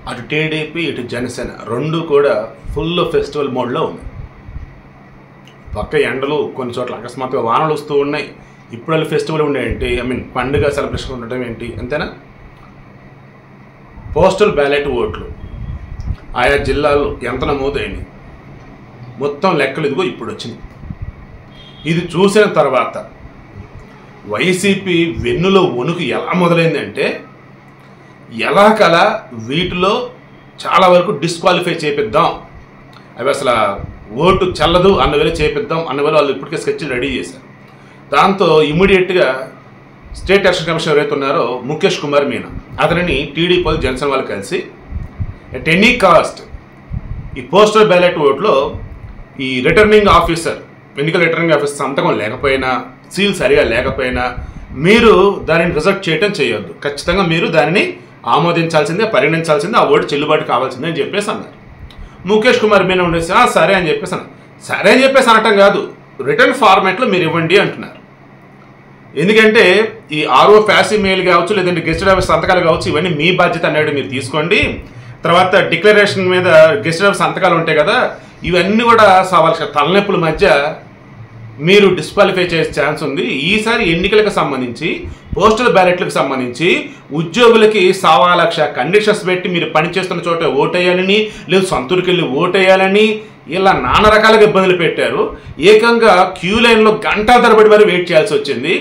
అటు టీడీపీ ఇటు జనసేన రెండు కూడా ఫుల్ ఫెస్టివల్ మోడ్లో ఉన్నాయి. పక్క ఎండలు కొన్ని చోట్ల అకస్మాత్తుగా వానలు వస్తూ ఉన్నాయి. ఇప్పుడు వాళ్ళు ఫెస్టివల్ ఉండేంటి, పండుగ సెలబ్రేషన్ ఉండటం ఏంటి, అంతేనా? పోస్టల్ బ్యాలెట్ ఓట్లు ఆయా జిల్లాల్లో ఎంత నమోదైంది మొత్తం లెక్కలు ఇదిగో ఇప్పుడు వచ్చింది. ఇది చూసిన తర్వాత వైసీపీ వెన్నులో వణుకు ఎలా మొదలైందంటే ఎలాకలా వీటిలో చాలా వరకు డిస్క్వాలిఫై చేపిద్దాం, అవి అసలు ఓటు చెల్లదు అన్న వేళ చేపిద్దాం అన్న వేళ వాళ్ళు ఇప్పటికే స్కెచ్లు రెడీ చేశారు. దాంతో ఇమీడియట్గా స్టేట్ ఎలక్షన్ కమిషన్ ఎవరైతే ఉన్నారో ముఖేష్ కుమార్ మీనా అతనిని టీడీపీ జనసేన వాళ్ళు కలిసి ఎట్ ఎనీ కాస్ట్ ఈ పోస్టల్ బ్యాలెట్ ఓట్లో ఈ రిటర్నింగ్ ఆఫీసర్, ఎన్నికల రిటర్నింగ్ ఆఫీసర్ సంతకం లేకపోయినా, సీల్ సరిగా లేకపోయినా మీరు దానిని రిజెక్ట్ చేయొద్దు, ఖచ్చితంగా మీరు దానిని ఆమోదించాల్సిందే, పరిగణించాల్సిందే, ఆ ఓటు చెల్లుబాటు కావాల్సిందే అని చెప్పేసి అన్నారు. ముఖేష్ కుమార్ మీనా ఉండేసి సరే అని చెప్పేసి అనటం కాదు, రిటర్న్ ఫార్మాట్లో మీరు ఇవ్వండి అంటున్నారు. ఎందుకంటే ఈ ఆర్ఓ ఫ్యాసీ మెయిల్ కావచ్చు, లేదంటే గెస్టెడ్ ఆఫీస్ సంతకాలు కావచ్చు, ఇవన్నీ మీ బాధ్యత అన్నాడు, మీరు తీసుకోండి. తర్వాత డిక్లరేషన్ మీద గెస్టెడ్ ఆఫీస్ సంతకాలు ఉంటాయి కదా, ఇవన్నీ కూడా వాళ్ళ తలనొప్పుల మధ్య మీరు డిస్క్వాలిఫై చేసే ఛాన్స్ ఉంది. ఈసారి ఎన్నికలకు సంబంధించి పోస్టల్ బ్యాలెట్లకు సంబంధించి ఉద్యోగులకి 1,00,000 కండిషన్స్ పెట్టి మీరు పనిచేస్తున్న చోట ఓటేయాలని, లేదు సొంతూరుకి వెళ్ళి ఓటేయాలని, ఇలా నానా రకాలుగా ఇబ్బందులు పెట్టారు. ఏకంగా క్యూ లైన్లో గంటల తరబడి మరి వెయిట్ చేయాల్సి వచ్చింది.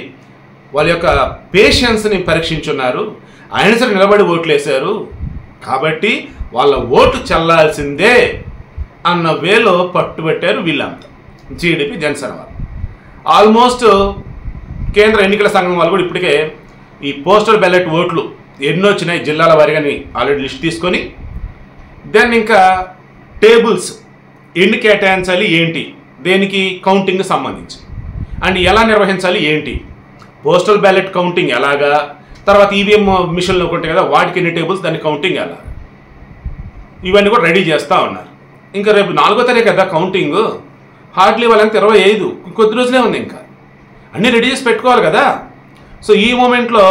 వాళ్ళ యొక్క పేషెన్స్ని పరీక్షించున్నారు. ఆయన సరే నిలబడి ఓట్లు వేశారు కాబట్టి వాళ్ళ ఓటు చెల్లాల్సిందే అన్న వేలో పట్టుబట్టారు వీళ్ళంతా, టీడీపీ జనసేన వాళ్ళు. ఆల్మోస్ట్ కేంద్ర ఎన్నికల సంఘం వాళ్ళు కూడా ఇప్పటికే ఈ పోస్టల్ బ్యాలెట్ ఓట్లు ఎన్నో వచ్చినాయి జిల్లాల వారిగాని ఆల్రెడీ లిస్ట్ తీసుకొని, దెన్ ఇంకా టేబుల్స్ ఎన్ని కేటాయించాలి ఏంటి, దేనికి కౌంటింగ్ సంబంధించి అండ్ ఎలా నిర్వహించాలి ఏంటి, పోస్టల్ బ్యాలెట్ కౌంటింగ్ ఎలాగా, తర్వాత ఈవీఎం మిషన్లు ఉంటాయి కదా వాటికి ఎన్ని టేబుల్స్, దాని కౌంటింగ్ ఎలా, ఇవన్నీ కూడా రెడీ చేస్తూ ఉన్నారు. ఇంకా రేపు 4వ తారీఖు కదా కౌంటింగ్, హార్డ్లీ వాళ్ళంతా 25 కొద్ది రోజులే ఉంది, ఇంకా అన్నీ రెడీ చేసి పెట్టుకోవాలి కదా. సో ఈ మూమెంట్లో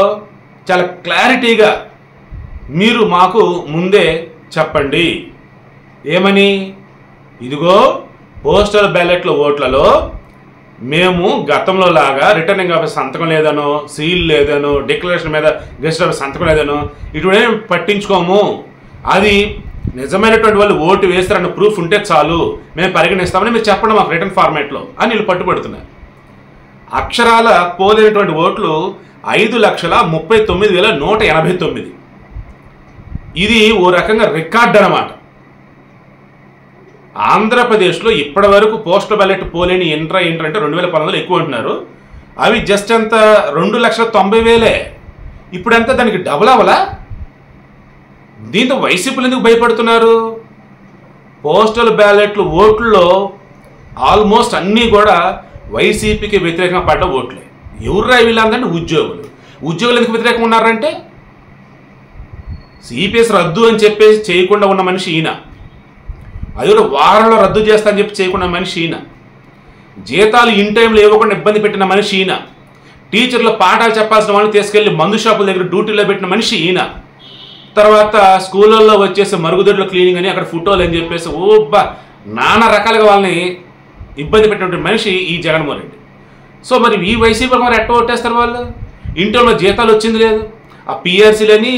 చాలా క్లారిటీగా మీరు మాకు ముందే చెప్పండి ఏమని, ఇదిగో పోస్టల్ బ్యాలెట్ల ఓట్లలో మేము గతంలో లాగా రిటర్నింగ్ ఆఫీస్ సంతకం లేదనో, సీల్ లేదనో, డిక్లరేషన్ మీద గెస్ట్ ఆఫీస్ సంతకం లేదనో ఇటువైనా పట్టించుకోము, అది నిజమైనటువంటి వాళ్ళు ఓటు వేస్తారన్న ప్రూఫ్ ఉంటే చాలు మేము పరిగణిస్తామని మీరు చెప్పండి మాకు రిటర్న్ ఫార్మాట్లో అని వీళ్ళు పట్టుబడుతున్నారు. అక్షరాల పోలేనటువంటి ఓట్లు 5,39,189. ఇది ఓ రకంగా రికార్డ్ అన్నమాట. ఆంధ్రప్రదేశ్లో ఇప్పటి వరకు పోస్టల్ బ్యాలెట్ పోలేని ఎంట్రీ అంటే 2019లో ఎక్కువ అంటున్నారు. అవి జస్ట్ ఎంత 2,90,000. ఇప్పుడు ఎంత దానికి డబుల్ అవ్వలా? దీంతో వైసీపీలు ఎందుకు భయపడుతున్నారు? పోస్టల్ బ్యాలెట్లు ఓట్లలో ఆల్మోస్ట్ అన్నీ కూడా వైసీపీకి వ్యతిరేకంగా పడ్డ ఓట్లే. ఎవర్రా వీళ్ళందంటే ఉద్యోగులు ఎందుకు వ్యతిరేకంగా ఉన్నారంటే సిపిఎస్ రద్దు అని చెప్పేసి చేయకుండా ఉన్న మనిషి ఈయన, అది కూడా వారంలో రద్దు చేస్తా అని చెప్పి చేయకుండా మనిషి ఈయన, జీతాలు ఇన్ టైంలో ఇవ్వకుండా ఇబ్బంది పెట్టిన మనిషి ఈయన, టీచర్లు పాఠాలు చెప్పాల్సిన వాళ్ళని తీసుకెళ్లి మందు షాపుల దగ్గర డ్యూటీలో పెట్టిన మనిషి ఈయన, తర్వాత స్కూళ్ళల్లో వచ్చేసి మరుగుదొడ్ల క్లీనింగ్ అని అక్కడ ఫోటోలు అని చెప్పేసి నానా రకాలుగా వాళ్ళని ఇబ్బంది పెట్టినటువంటి మనిషి ఈ జగన్మోహన్ రెడ్డి. సో మరి ఈ వైసీపీ మరి ఎట్ట ఓటేస్తారు వాళ్ళు? ఇంట్లో జీతాలు వచ్చింది లేదు, ఆ పిఆర్సీలని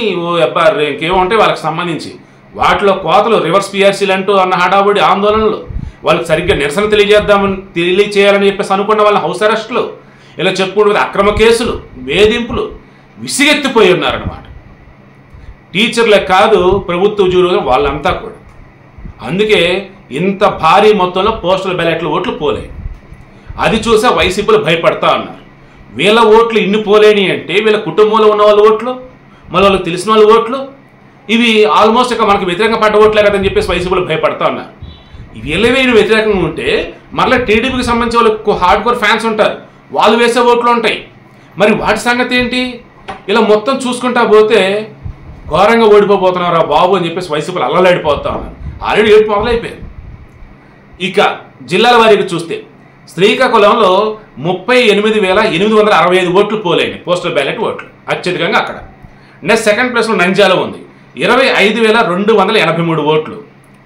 ఇంకేముంటాయి వాళ్ళకి సంబంధించి వాటిలో కోతలు, రివర్స్ పిఆర్సీలు అంటూ అన్న హడావుడి ఆందోళనలు, వాళ్ళకి సరిగ్గా నిరసన తెలియచేయాలని చెప్పేసి అనుకున్న వాళ్ళ హౌస్ అరెస్టులు, ఇలా చెప్పుకుంటే అక్రమ కేసులు, వేధింపులు విసిగెత్తిపోయి ఉన్నారన్నమాట. టీచర్లే కాదు ప్రభుత్వ ఉద్యోగులు వాళ్ళంతా కూడా. అందుకే ఇంత భారీ మొత్తంలో పోస్టల్ బ్యాలెట్ల ఓట్లు పోలే. అది చూసా వైసీపీలు భయపడతా ఉన్నారు. వీళ్ళ ఓట్లు ఇన్ని పోలేని అంటే వీళ్ళ కుటుంబంలో ఉన్న వాళ్ళ ఓట్లు, మళ్ళీ వాళ్ళకి తెలిసిన వాళ్ళ ఓట్లు, ఇవి ఆల్మోస్ట్ ఇక మనకు వ్యతిరేకంగా పడ్డ ఓట్లే కదని చెప్పేసి వైసీపీలు భయపడతా ఉన్నారు. వీళ్ళవే వ్యతిరేకంగా ఉంటే మరలా టీడీపీకి సంబంధించి వాళ్ళకు హార్డ్ కోర్ ఫ్యాన్స్ ఉంటారు, వాళ్ళు వేసే ఓట్లు ఉంటాయి. మరి వాటి సంగతి ఏంటి? ఇలా మొత్తం చూసుకుంటా పోతే ఘోరంగా ఓడిపోతున్నారా బాబు అని చెప్పేసి వైసీపీలు అల్లలాడిపోతా ఉన్నారు. ఆల్రెడీ ఏడు మొదలైపోయారు. ఇక జిల్లాల వారికి చూస్తే శ్రీకాకుళంలో 38,865 ఓట్లు పోలేండి పోస్టల్ బ్యాలెట్ ఓట్లు అత్యధికంగా అక్కడ. నెక్స్ట్ సెకండ్ ప్లేస్లో నంద్యాల ఉంది 25,283 ఓట్లు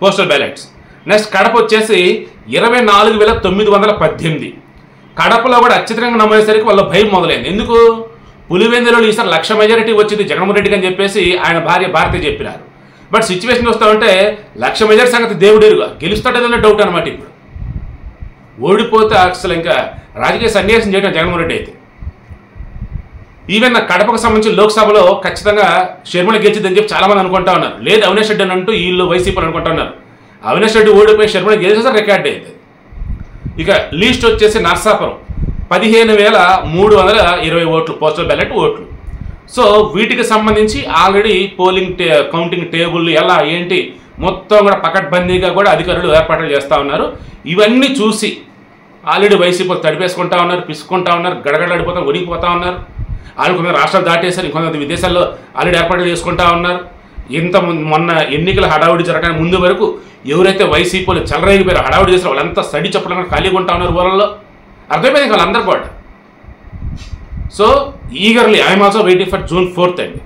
పోస్టల్ బ్యాలెట్స్. నెక్స్ట్ కడప వచ్చేసి 24,918. కడపలో కూడా అత్యధికంగా నమోదయ్యేసరికి వాళ్ళ భయం మొదలైంది. ఎందుకు? పులివెందులలో ఈసారి 1,00,000 మెజారిటీ వచ్చింది జగన్మోహన్ రెడ్డికి అని చెప్పేసి ఆయన భార్య భారతి చెప్పినారు. బట్ సిచ్యువేషన్ వస్తూ ఉంటే 1,00,000 మెజారిటీ సంగతి దేవుడేరుగా, గెలుస్తాడేదన్న డౌట్ అనమాట. ఇప్పుడు ఓడిపోతే అసలు ఇంకా రాజకీయ సన్యాసం చేయడం జగన్మోహన్ రెడ్డి అయితే. ఈవెన్ కడపకు సంబంధించి లోక్సభలో ఖచ్చితంగా షర్మిల గెలిచిద్దని చెప్పి చాలామంది అనుకుంటా ఉన్నారు. లేదు అవినాష్ రెడ్డి అని అంటూ వీళ్ళు వైసీపీలు అనుకుంటా ఉన్నారు. అవినాష్ రెడ్డి ఓడిపోయి షర్మిల గెలిచేసే రికార్డ్ అయింది. ఇక లీస్ట్ వచ్చేసి నర్సాపురం 15,320 ఓట్లు పోస్టల్ బ్యాలెట్ ఓట్లు. సో వీటికి సంబంధించి ఆల్రెడీ పోలింగ్ కౌంటింగ్ టేబుల్ ఎలా ఏంటి మొత్తం కూడా పకడ్బందీగా కూడా అధికారులు ఏర్పాట్లు చేస్తూ ఉన్నారు. ఇవన్నీ చూసి ఆల్రెడీ వైసీపీలు తడిపేసుకుంటా ఉన్నారు, పిసుకుంటా ఉన్నారు, గడగడలాడిపోతా వణికిపోతూ ఉన్నారు. వాళ్ళు కొంతమంది రాష్ట్రాలు దాటేశారు, ఇంకొంతమంది విదేశాల్లో ఆల్రెడీ ఏర్పాట్లు చేసుకుంటా ఉన్నారు. మొన్న ఎన్నికల హడావుడి జరగడానికి ముందు వరకు ఎవరైతే వైసీపీలు చెలరేగిపోయారో హడావుడి చేశారో వాళ్ళంతా స్టడీ చెప్పడం ఖాళీగా ఉంటా ఉన్నారు ఊళ్ళలో. అర్థమైపోయింది వాళ్ళందరూ కూడా. So eagerly I'm also waiting for June 4th అండి.